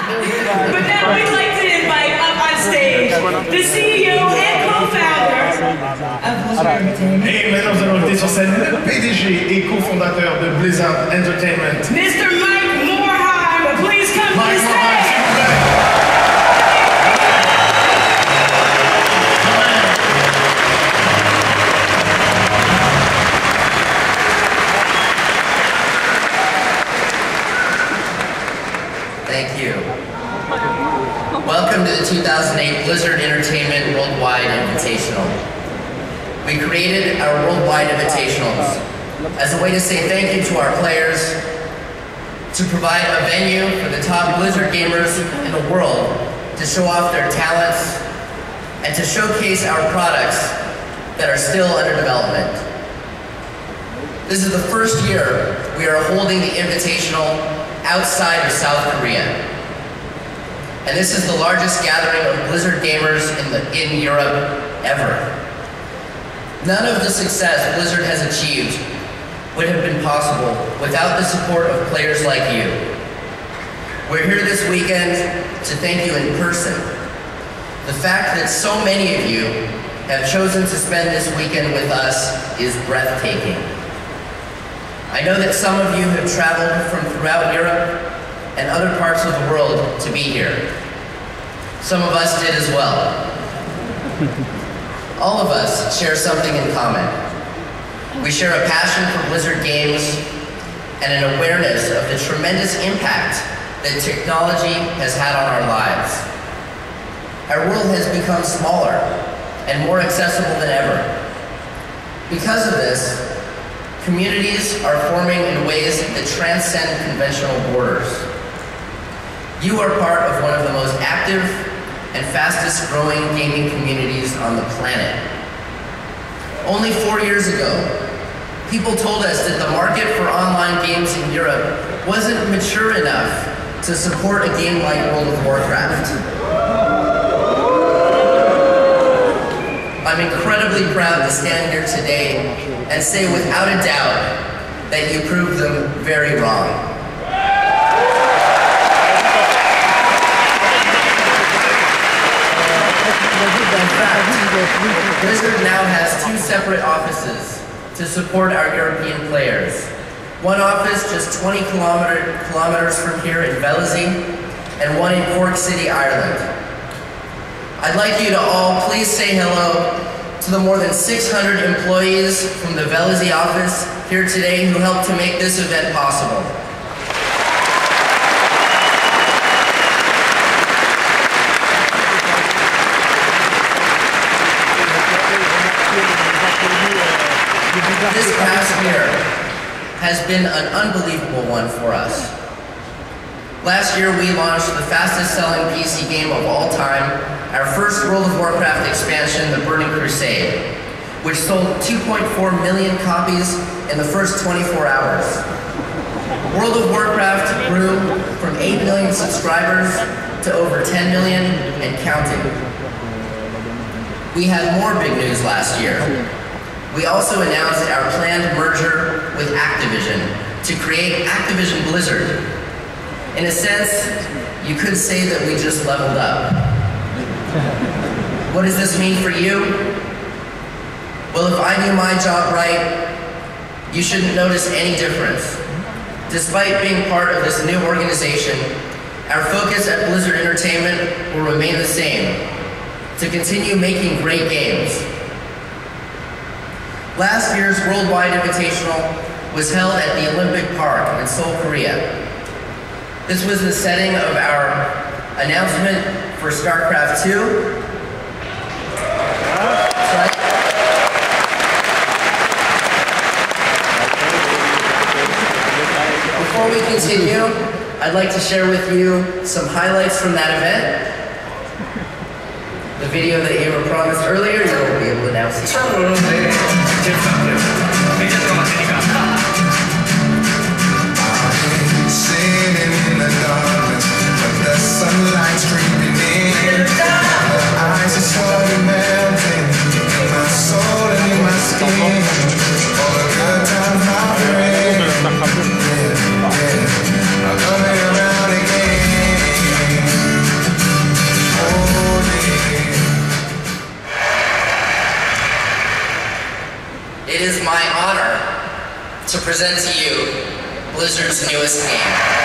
But now we'd like to invite up on stage the CEO and co-founder of Blizzard Entertainment. Et maintenant nous allons inviter sur scène le PDG et cofondateur de Blizzard Entertainment, Mr. Mike Morheim. Please come to the stage. Thank you. Welcome to the 2008 Blizzard Entertainment Worldwide Invitational. We created our Worldwide Invitationals as a way to say thank you to our players, to provide a venue for the top Blizzard gamers in the world to show off their talents, and to showcase our products that are still under development. This is the first year we are holding the Invitational outside of South Korea. And this is the largest gathering of Blizzard gamers in Europe ever. None of the success Blizzard has achieved would have been possible without the support of players like you. We're here this weekend to thank you in person. The fact that so many of you have chosen to spend this weekend with us is breathtaking. I know that some of you have traveled from throughout Europe and other parts of the world to be here. Some of us did as well. All of us share something in common. We share a passion for Blizzard games and an awareness of the tremendous impact that technology has had on our lives. Our world has become smaller and more accessible than ever. Because of this, communities are forming in ways that transcend conventional borders. You are part of one of the most active and fastest growing gaming communities on the planet. Only 4 years ago, people told us that the market for online games in Europe wasn't mature enough to support a game like World of Warcraft. I'm incredibly proud to stand here today and say without a doubt that you proved them very wrong. In fact, Blizzard now has 2 separate offices to support our European players. One office just 20 kilometers from here in Velesy, and one in Cork City, Ireland. I'd like you to all please say hello to the more than 600 employees from the Velesy office here today who helped to make this event possible. This past year has been an unbelievable one for us. Last year we launched the fastest selling PC game of all time, our first World of Warcraft expansion, The Burning Crusade, which sold 2.4 million copies in the first 24 hours. World of Warcraft grew from 8 million subscribers to over 10 million and counting. We had more big news last year. We also announced our planned merger with Activision to create Activision Blizzard. In a sense, you could say that we just leveled up. What does this mean for you? Well, if I do my job right, you shouldn't notice any difference. Despite being part of this new organization, our focus at Blizzard Entertainment will remain the same: to continue making great games. Last year's Worldwide Invitational was held at the Olympic Park in Seoul, Korea. This was the setting of our announcement for StarCraft 2. Before we continue, I'd like to share with you some highlights from that event. The video that you were promised earlier, you'll be able to now see. Sitting in the darkness, but the sunlight's creeping in. The ice is slowly melting in my soul and in my skin. All the good times, my friend. I'm coming around again. present to you Blizzard's newest game.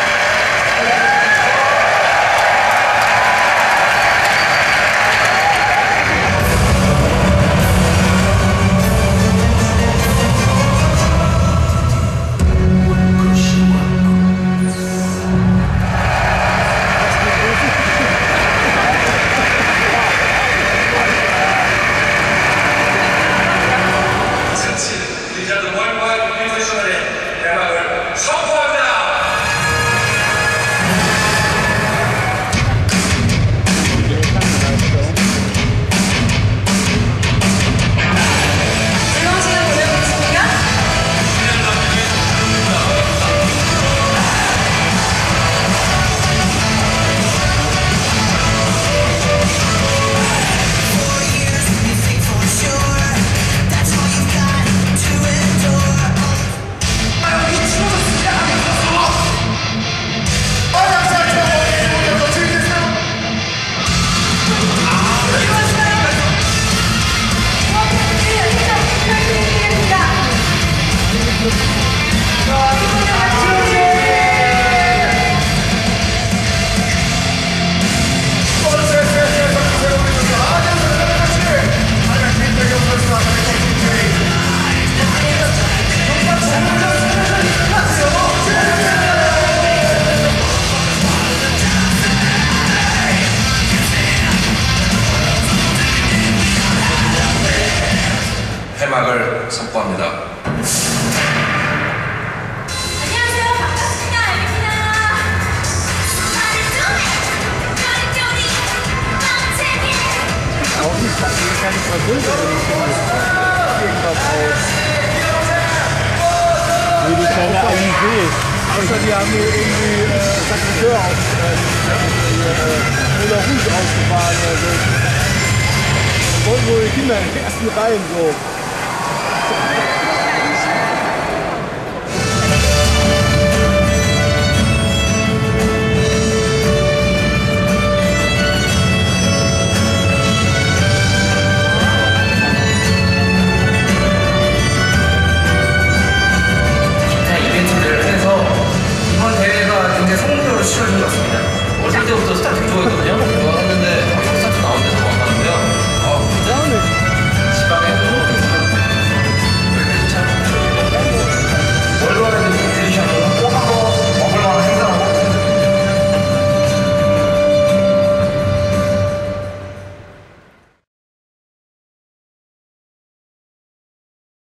해막을 선포합니다. 안녕하세요. 반갑습니다. Wie die kleine Alizé. Außer die haben hier irgendwie Sakriteur oder Rouge ausgefahren oder so. Wollten wohl die Kinder in die ersten Reihen so. 이벤트를 해서 이번 대회가 굉장히 성공적으로 치러진 것 같습니다. 어릴 때부터 스타 되게 좋아했거든요.